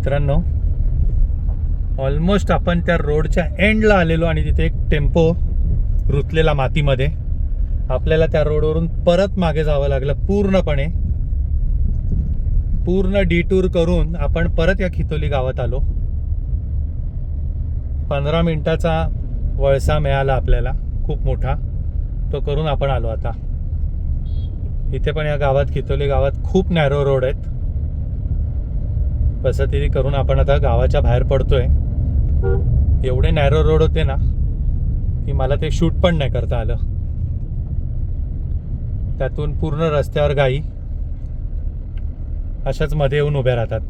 मित्रांनो, ऑलमोस्ट आपण त्या रोडच्या एंडला आलेलो आणि तिथे एक टेम्पो रुतलेला मातीमध्ये. आपल्याला त्या रोडवरून परत मागे जावं लागलं पूर्णपणे. पूर्ण डिटूर करून आपण परत या खितोली गावात आलो. 15 मिनिटाचा वळसा मिळाला आपल्याला, खूप मोठा. तो करून आपण आलो आता. इथे पण या गावात, खितोली गावात खूप नॅरो रोड आहेत. कसं तरी करून आपण आता गावाच्या बाहेर पडतोय. एवढे नॅरो रोड होते ना की मला ते शूट पण नाही करता आलं. त्यातून पूर्ण रस्त्यावर गाई अशाच मध्ये येऊन उभ्या राहतात.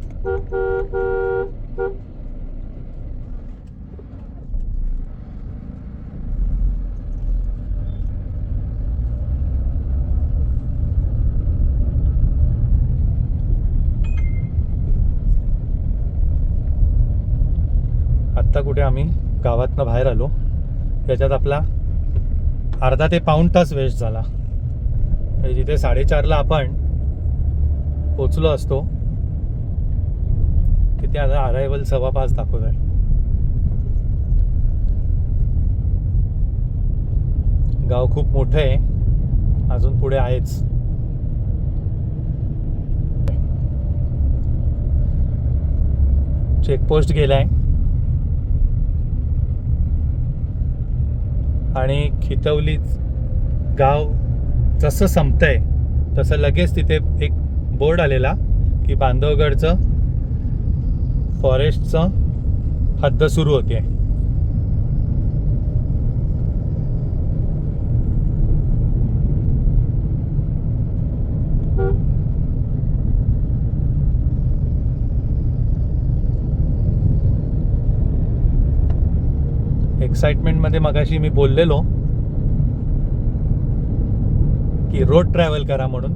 आत्ता कुठे आम्ही गावातनं बाहेर आलो, त्याच्यात आपला अर्धा ते पाऊण तास वेस्ट झाला. जिथे 4:30ला आपण पोचलो असतो तिथे आता अरायवल 5:15 दाखवत आहे. गाव खूप मोठं आहे, अजून पुढे आहेच. चेकपोस्ट गेलाय आणि खितवली गाव जसं संपतंय तसं लगेच तिथे एक बोर्ड आलेला की बांधवगडचं फॉरेस्टचं हद्द सुरू होते. एक्साइटमेंटमध्ये मगाशी मी बोललेलो की रोड ट्रॅव्हल करा म्हणून,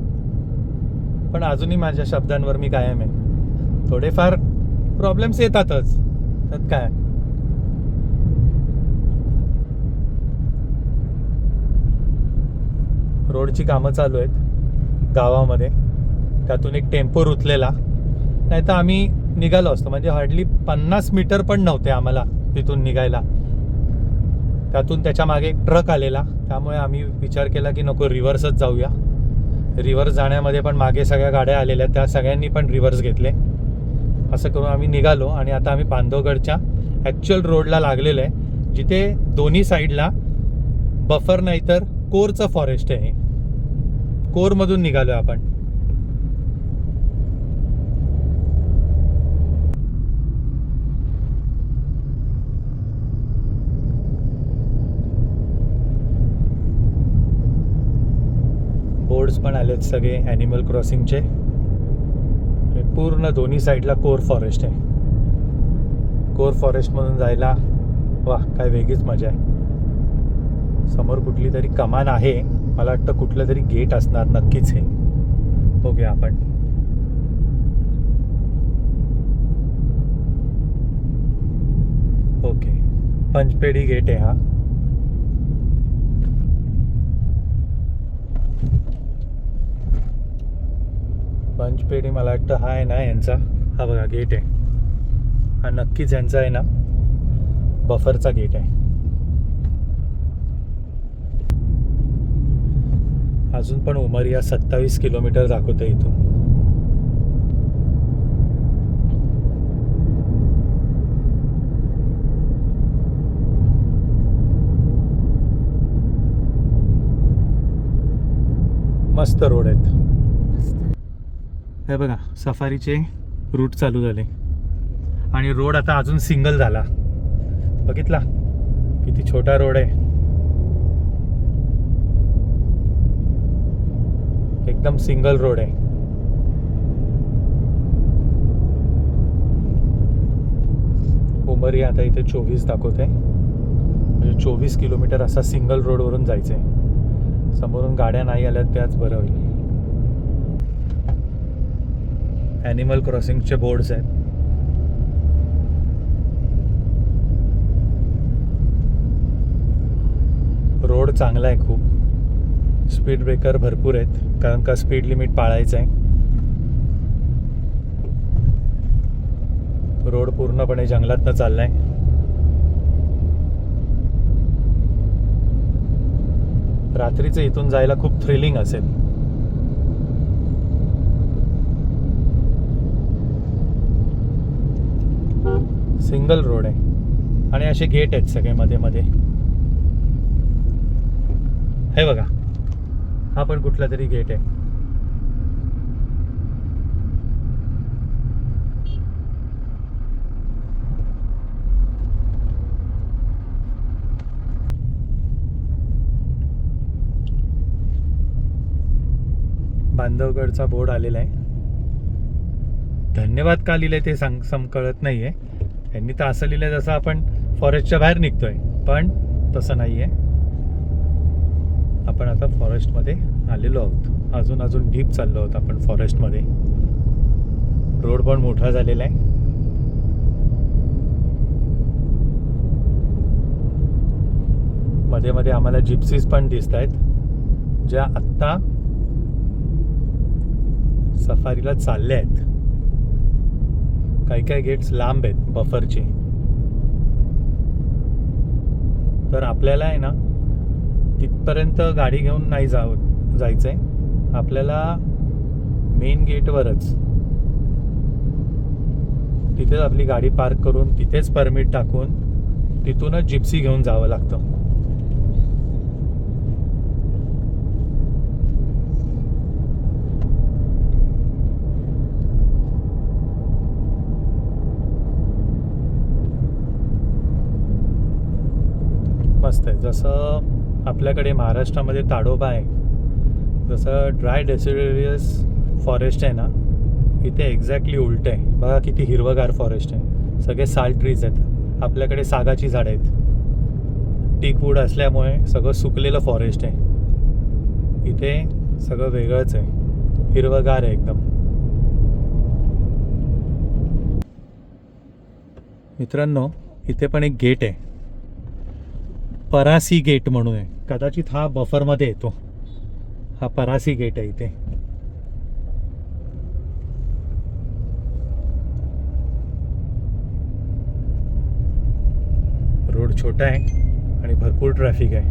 पण अजूनही माझ्या शब्दांवर मी कायम आहे. थोडेफार प्रॉब्लेम्स येतातच, त्यात काय. रोडची कामं चालू आहेत गावामध्ये. त्यातून एक टेम्पो रुतलेला, नाही तर आम्ही निघालो असतो. म्हणजे हार्डली 50 मीटर पण नव्हते आम्हाला तिथून निघायला. त्यातून त्याच्या मागे एक ट्रक आलेला, त्यामुळे आम्ही विचार केला की नको, रिव्हर्सच जाऊया. रिव्हर्स जाण्यामध्ये पण मागे सगळ्या गाड्या आलेल्या, त्या सगळ्यांनी पण रिव्हर्स घेतले. असं करून आम्ही निघालो आणि आता आम्ही बांधवगडच्या ॲक्च्युअल रोडला लागलेलो आहे, जिथे दोन्ही साईडला बफर नाही तर कोरचं फॉरेस्ट आहे. कोरमधून निघालो आपण. बोर्ड्स पण आलेत सगळे ॲनिमल क्रॉसिंगचे. पूर्ण दोन्ही साईडला कोर फॉरेस्ट आहे. कोर फॉरेस्टमधून जायला वाह, काय वेगळीच मजा आहे. समोर कुठली तरी कमान आहे, मला वाटतं कुठलं तरी गेट असणार नक्कीच हे. बघूया आपण. ओके, पंचपेढी गेट आहे हा. पंचपेढी मला वाटतं हा आहे ना यांचा. हा बघा गेट आहे, हा नक्कीच यांचा आहे ना, बफरचा गेट आहे. अजून पण उमरिया 27 किलोमीटर दाखवतं इथून. मस्त रोड आहेत. हे बघा, सफारीचे रूट चालू झाले आणि रोड आता अजून सिंगल झाला. बघितला किती छोटा रोड आहे, एकदम सिंगल रोड आहे. उमरिया आता इथे 24 दाखवत आहे, म्हणजे 24 किलोमीटर असा सिंगल रोडवरून जायचं आहे. समोरून गाड्या नाही आल्या त्याच बरं होईल. ॲनिमल क्रॉसिंगचे बोर्ड्स आहेत. रोड चांगला आहे खूप. स्पीड ब्रेकर भरपूर आहेत, कारण का स्पीड लिमिट पाळायचं आहे. पूर्णपणे जंगलातनं चाललाय. रात्रीचं इथून जायला खूप थ्रिलिंग असेल. सिंगल रोड आहे आणि असे गेट आहेत सगळे मध्ये मध्ये. हे बघा, हा पण कुठला तरी गेट आहे. बांधवगडचा बोर्ड आलेला आहे. धन्यवाद का लिहिलंय ते कळत नाहीये. त्यांनी तर असं लिहिलंय जसं आपण फॉरेस्टच्या बाहेर निघतोय, पण तसं नाहीये. आपण आता फॉरेस्टमध्ये आलेलो आहोत. अजून डीप चाललो आहोत आपण फॉरेस्टमध्ये. रोड पण मोठा झालेला आहे. मध्ये मध्ये आम्हाला जिप्सीज पण दिसत आहेत, ज्या आत्ता सफारीला चालले आहेत. काही काही गेट्स लांब आहेत बफरचे. तर आपल्याला आहे ना तिथपर्यंत गाडी घेऊन नाही जायचंय. आपल्याला मेन गेटवरच तिथेच आपली गाडी पार्क करून तिथेच परमिट टाकून तिथूनच जिप्सी घेऊन जावं लागतं. मस्त आहे. जसं आपल्याकडे महाराष्ट्रामध्ये ताडोबा आहे, जसं ड्राय डेसिडुअस फॉरेस्ट आहे ना, इथे एक्झॅक्टली उलट आहे. बघा किती हिरवगार फॉरेस्ट आहे. सगळे साल ट्रीज आहेत. आपल्याकडे सागाची झाडं आहेत. टीकवूड असल्यामुळे सगळं सुकलेलं फॉरेस्ट आहे. इथे सगळं वेगळंच आहे, हिरवगार आहे एकदम. मित्रांनो, इथे पण एक गेट आहे, परासी गेट म्हणून आहे. कदाचित हा बफरमध्ये येतो. हा परासी गेट आहे इथे. रोड छोटा आहे आणि भरपूर ट्रॅफिक आहे.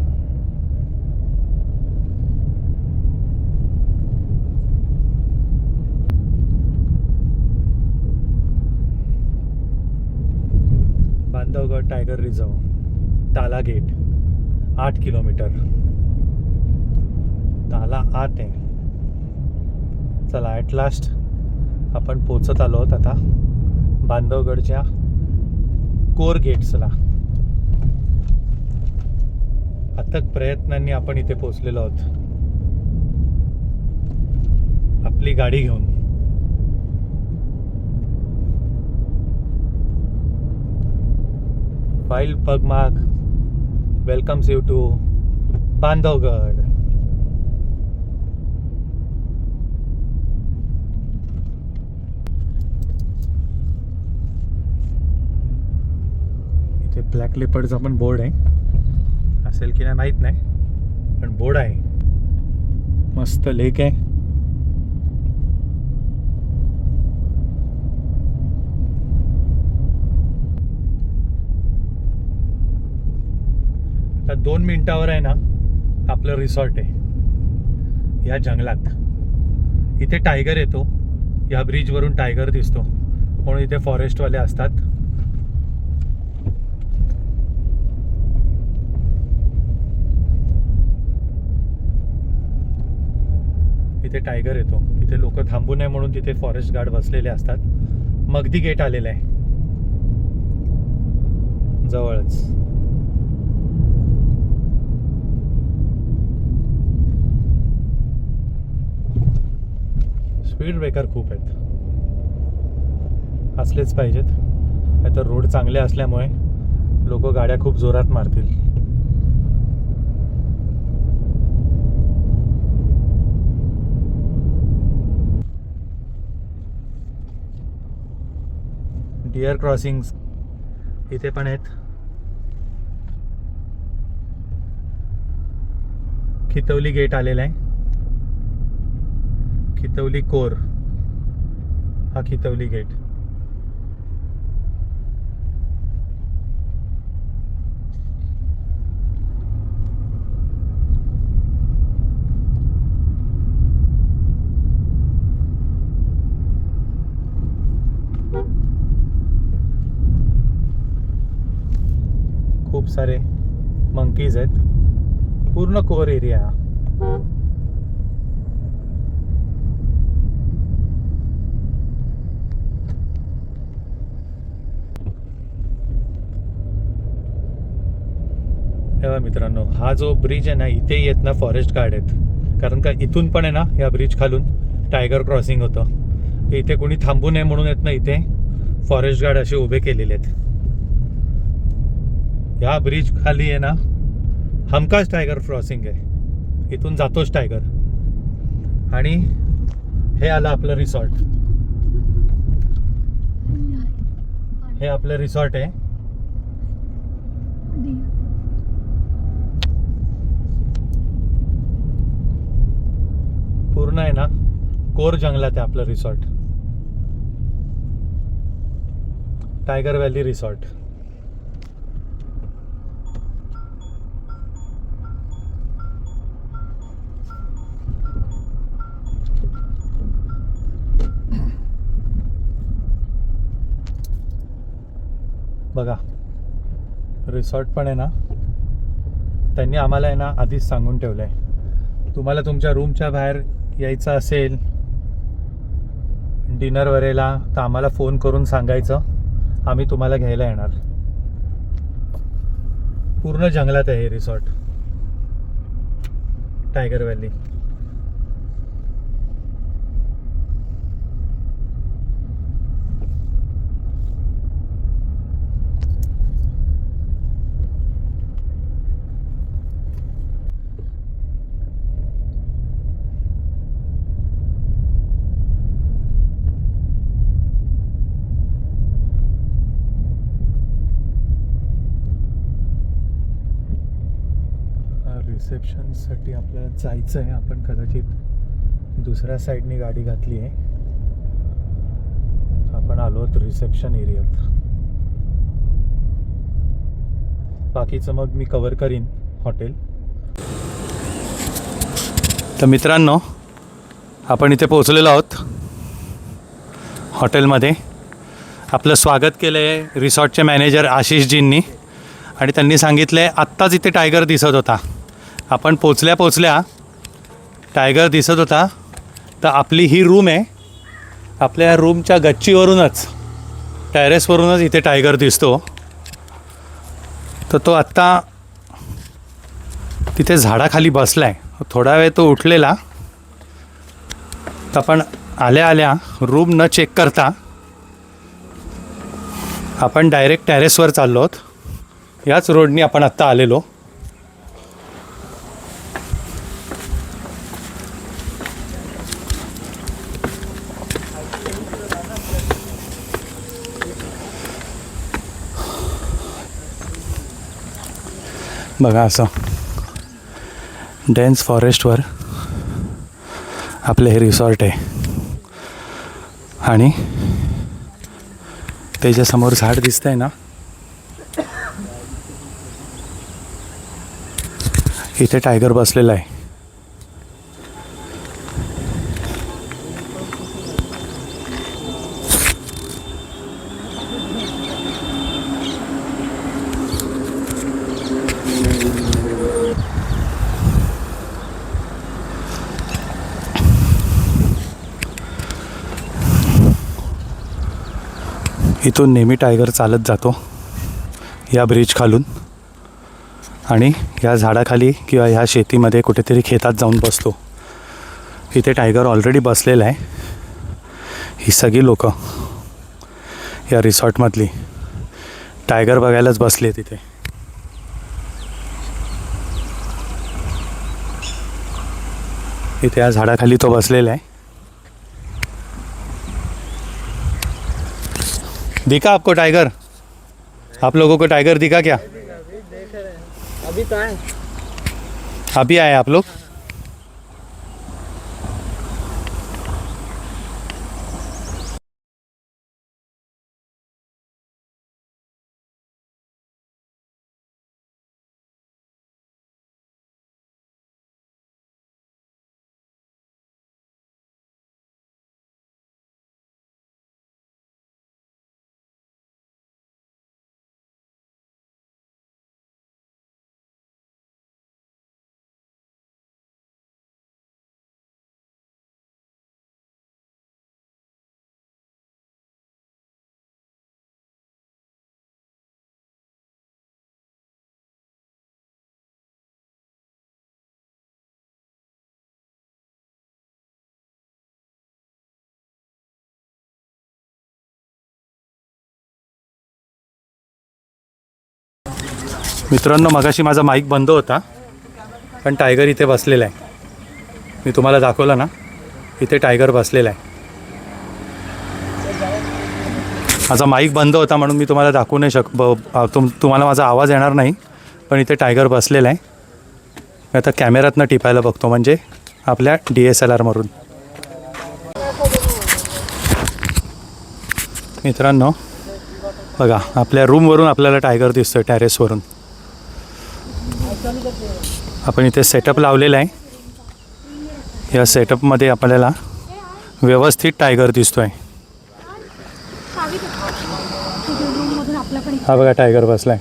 बांधवगड टायगर रिझर्व, ताला गेट, 8 किलोमीटर. ताला आत आहे. चला, ॲट लास्ट आपण पोचत आलो आहोत आता बांधवगडच्या कोर गेट्सला. अथक प्रयत्नांनी आपण इथे पोचलेलो आहोत आपली गाडी घेऊन. Wild pugmark welcomes you to Bandhavgarh. इथे ब्लॅक लेपर्डचा पण बोर्ड आहे. असेल की नाही माहीत नाही, पण बोर्ड आहे. मस्त लेक आहे. आता 2 मिनिटावर आहे ना आपलं रिसॉर्ट आहे या जंगलात. इथे टायगर येतो. या ब्रिजवरून टायगर दिसतो, म्हणून इथे फॉरेस्टवाले असतात. इथे टायगर येतो. इथे लोक थांबू नये म्हणून तिथे फॉरेस्ट गार्ड बसलेले असतात. मगदी गेट आलेला आहे जवळच. स्पीड ब्रेकर खूप आहेत, असलेच पाहिजेत. नाहीतर रोड चांगले असल्यामुळे लोक गाड्या खूप जोरात मारतील. डिअर क्रॉसिंग्स इथे पण आहेत. खितवली गेट आलेला आहे. खितवली कोर, हा खितवली गेट. सारे मंकीज आहेत. पूर्ण कोर एरिया हा. तेव्हा मित्रांनो, हा जो ब्रिज आहे ना, इथे येत ना फॉरेस्ट गार्ड आहेत. कारण का इथून पण आहे ना, या ब्रिज खालून टायगर क्रॉसिंग होतं. इथे कोणी थांबू नये म्हणून येत ना, इथे फॉरेस्ट गार्ड असे उभे केलेले आहेत. या ब्रिज खाली आहे ना हमखास टायगर क्रॉसिंग आहे. इथून जातोच टायगर. आणि हे आलं आपलं रिसॉर्ट. हे आपलं रिसॉर्ट आहे. पूर्ण आहे ना कोर जंगलात आहे आपलं रिसॉर्ट. Tiger valley resort. बघा रिसॉर्ट पण आहे ना, त्यांनी आम्हाला आहे ना आधीच सांगून ठेवलं आहे, तुम्हाला तुमच्या रूमच्या बाहेर यायचं असेल डिनर वगैरेला तर आम्हाला फोन करून सांगायचं, आम्ही तुम्हाला घ्यायला येणार. पूर्ण जंगलात आहे हे रिसॉर्ट टायगर व्हॅली. रिसेप्शनसाठी आपल्याला जायचं आहे. आपण कदाचित दुसऱ्या साईडने गाडी घातली आहे. आपण आलो आहोत रिसेप्शन एरियात. बाकीचं मग मी कवर करीन हॉटेल. तर मित्रांनो, आपण इथे पोहोचलेलो आहोत हॉटेलमध्ये. आपलं स्वागत केलं आहे रिसॉर्टचे मॅनेजर आशिषजींनी. आणि त्यांनी सांगितलं आहे आत्ताच इथे टायगर दिसत होता. आपण पोचल्या टायगर दिसत होता. तर आपली ही रूम आहे. आपल्या रूमच्या गच्चीवरूनच टेरेसवरूनच इथे टायगर दिसतो. तर तो आत्ता तिथे झाडाखाली बसला आहे. थोडा वेळ तो उठलेला. तर आपण आल्या रूम न चेक करता आपण डायरेक्ट टेरेसवर चाललो आहोत. याच रोडनी आपण आत्ता आलेलो. बघा असं डेन्स फॉरेस्टवर आपलं हे रिसॉर्ट आहे. आणि त्याच्यासमोर झाड दिसतंय ना, इथे टायगर बसलेला आहे. इथून नेहमी टायगर चालत जातो या ब्रिज खालून आणि या झाडाखाली किंवा ह्या शेतीमध्ये कुठेतरी खेतात जाऊन बसतो. इथे टायगर ऑलरेडी बसलेला आहे. ही सगळी लोक या रिसॉर्टमधली टायगर बघायलाच बसली आहे तिथे. इथे या झाडाखाली तो बसलेला आहे. दिखा आपको टाइगर? आप लोगों को टाइगर दिखा क्या? अभी तो आए. अभी आए आप लोग? मित्रांनो, मगाशी माझा माईक बंद होता, पण टायगर इथे बसलेला आहे. मी तुम्हाला दाखवलं ना, इथे टायगर बसलेला आहे. माझा माईक बंद होता म्हणून मी तुम्हाला दाखवू नाही तुम्हाला माझा आवाज येणार नाही, पण इथे टायगर बसलेला आहे. मी आता कॅमेऱ्यातनं टिपायला बघतो, म्हणजे आपल्या DSLRमधून. मित्रांनो बघा, आपल्या रूमवरून आपल्याला टायगर दिसतोय, टेरेसवरून. आपण इथे सेटअप लावलेला आहे. या सेटअपमध्ये आपल्याला व्यवस्थित टायगर दिसतोय. हा बघा, टायगर बसलाय.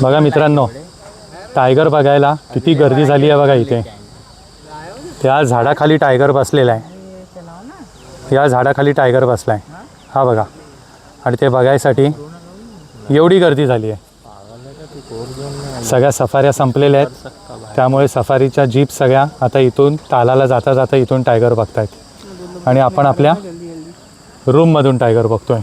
बघा मित्रांनो, टायगर बघायला किती गर्दी झाली आहे बघा इथे. त्या झाडाखाली टायगर बसलेला आहे. या झाडाखाली टायगर बसलाय, हा बघा. आणि ते बघायसाठी एवढी गर्दी झाली आहे. सगळ्या सफाऱ्या संपलेल्या आहेत, त्यामुळे सफारीच्या जीप सगळ्या आता इथून तालाला जाता जाता इथून टायगर बघतायत. आणि आपण आपल्या रूममधून टायगर बघतोय.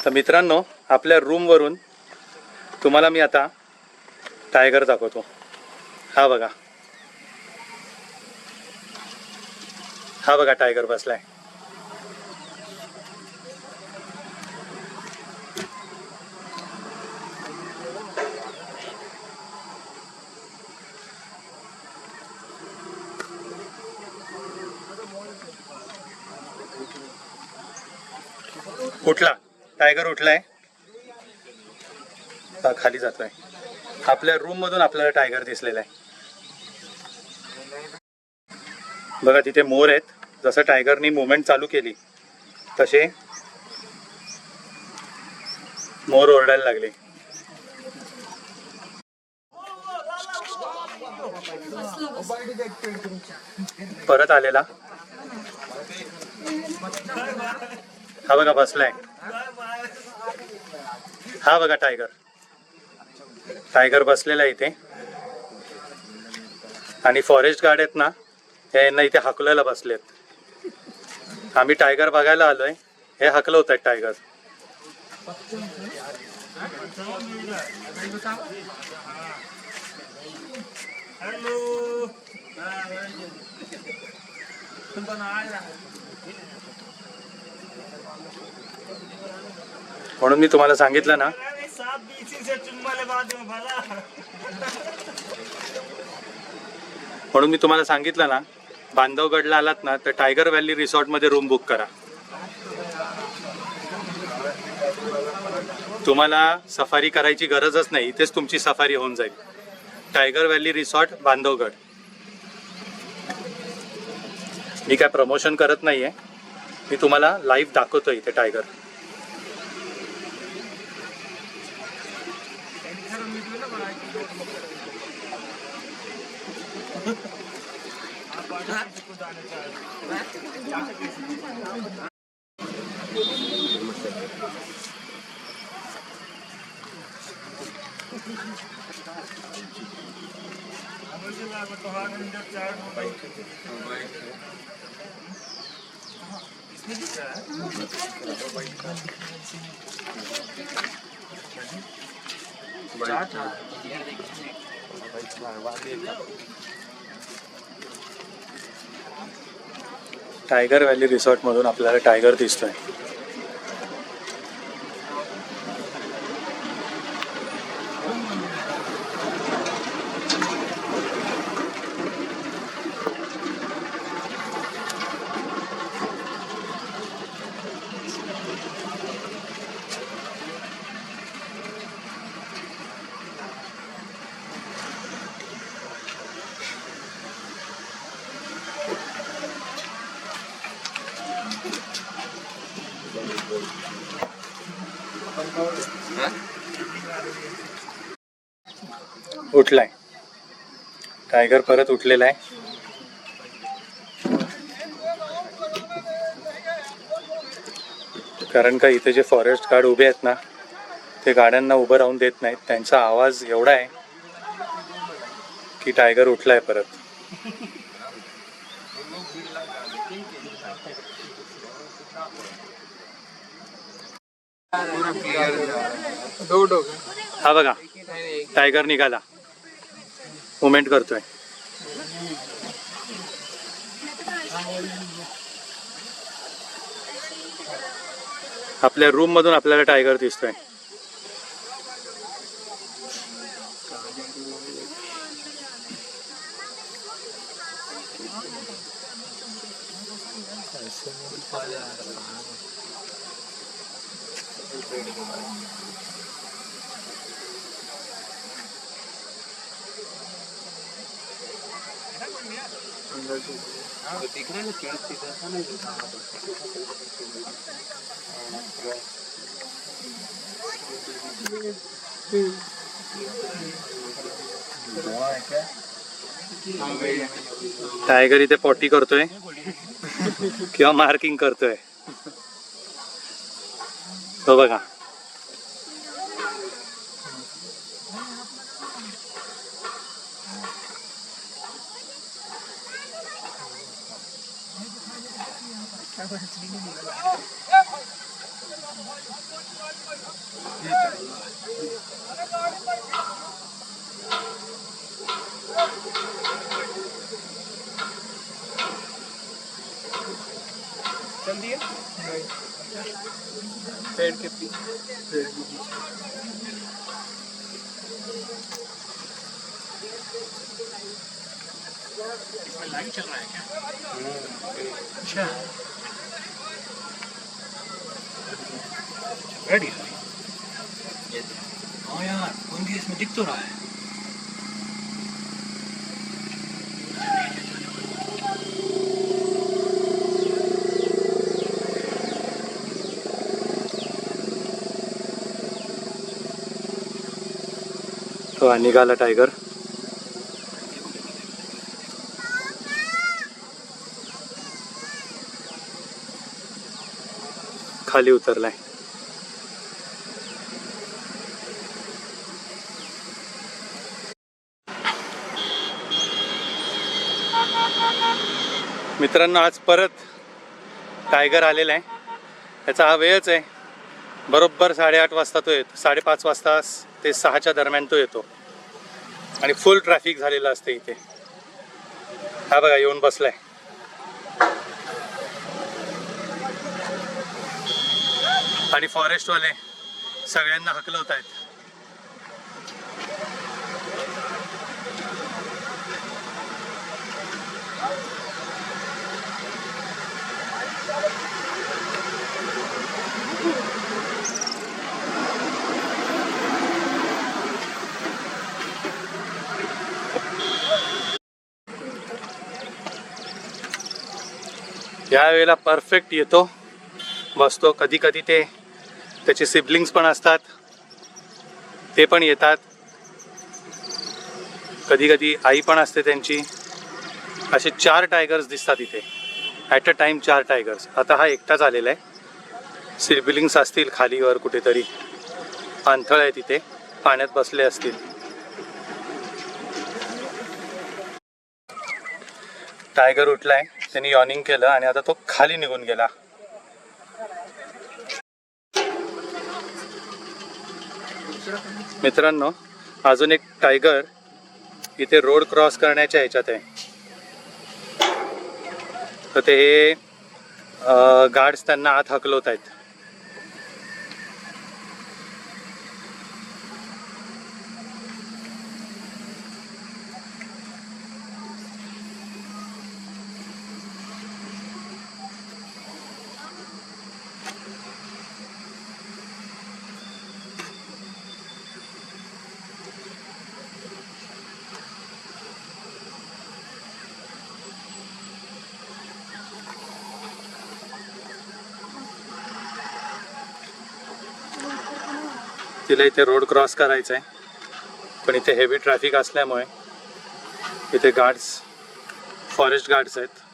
तर मित्रांनो, आपल्या रूमवरून तुम्हाला मी आता टायगर दाखवतो. हा बघा, हा बघा टायगर बसलाय. उठला टायगर, उठलाय, खाली जातोय. आपल्या रूम मधून आपल्याला टायगर दिसलेला आहे. बघा, तिथे मोर आहेत. जसं टायगरनी मुवमेंट चालू केली तसे मोर ओरडायला लागले. परत आलेला, हा बघा बसलाय. हा बघा टायगर, टायगर बसलेला आहे इथे. आणि फॉरेस्ट गार्ड आहेत ना, हे यांना इथे हाकलायला बसलेत. आम्ही टायगर बघायला आलोय, हे हाकलवत आहेत टायगर. म्हणून मी तुम्हाला सांगितलं ना, बांधवगडला आलात ना तर टायगर व्हॅली रिसॉर्टमध्ये रूम बुक करा. तुम्हाला सफारी करायची गरजच नाही, इथेच तुमची सफारी होऊन जाईल. Tiger valley resort, Bandhavgarh. मी काय प्रमोशन करत नाहीये, मी तुम्हाला लाईव्ह दाखवतो इथे टायगर. टायगर व्हॅली रिसॉर्ट मधून आपल्याला टायगर दिसतोय. उठलाय टायगर, परत उठलेला आहे. कारण का इथे जे फॉरेस्ट गार्ड उभे आहेत ना, ते गाड्यांना उभं राहून देत नाहीत. त्यांचा आवाज एवढा आहे की टायगर उठलाय परत. हा बघा, टायगर निघाला, मुवमेंट करतोय. आपल्या रूम मधून आपल्याला टायगर दिसतोय. टायगर इथे पॉटी करतोय किंवा मार्किंग करतोय. तो बघा, पेड़ के पीछे इसमें लाइट चल रहा है क्या? अच्छा, रेडी. हाँ यार, बंदी इसमें दिख तो रहा है. तो निघाला टायगर. खाली उतरलाय. मित्रांनो, आज परत टायगर आलेला आहे. त्याचा हा वेळच आहे. बरोबर 8:30 वाजता तो येतो. 5:30 वाजता ते 6च्या दरम्यान तो येतो आणि फुल ट्रॅफिक झालेलं असते इथे. हा बघा, येऊन बसलाय. आणि फॉरेस्टवाले सगळ्यांना हकलवत आहेत. यावेळेला परफेक्ट येतो, बसतो. कधी कधी ते त्याचे सिबलिंग्स पण असतात, ते पण येतात. कधी कधी आई पण असते त्यांची. असे 4 टायगर्स दिसतात इथे ॲट अ टाइम. 4 टायगर्स. आता हा एकटाच आलेला आहे. सिबलिंग्स असतील खालीवर कुठेतरी, पाणथळ आहे तिथे, पाण्यात बसले असतील. टायगर उठलाय, त्यांनी यॉर्निंग केलं आणि आता तो खाली निघून गेला. मित्रांनो, अजून एक टायगर इथे रोड क्रॉस करण्याच्या ह्याच्यात आहे. तर ते गार्ड्स त्यांना आत हकलवत आहेत. तिला इथे रोड क्रॉस करायचा आहे, पण इथे हेवी ट्रॅफिक असल्यामुळे इथे गार्ड्स, फॉरेस्ट गार्ड्स आहेत.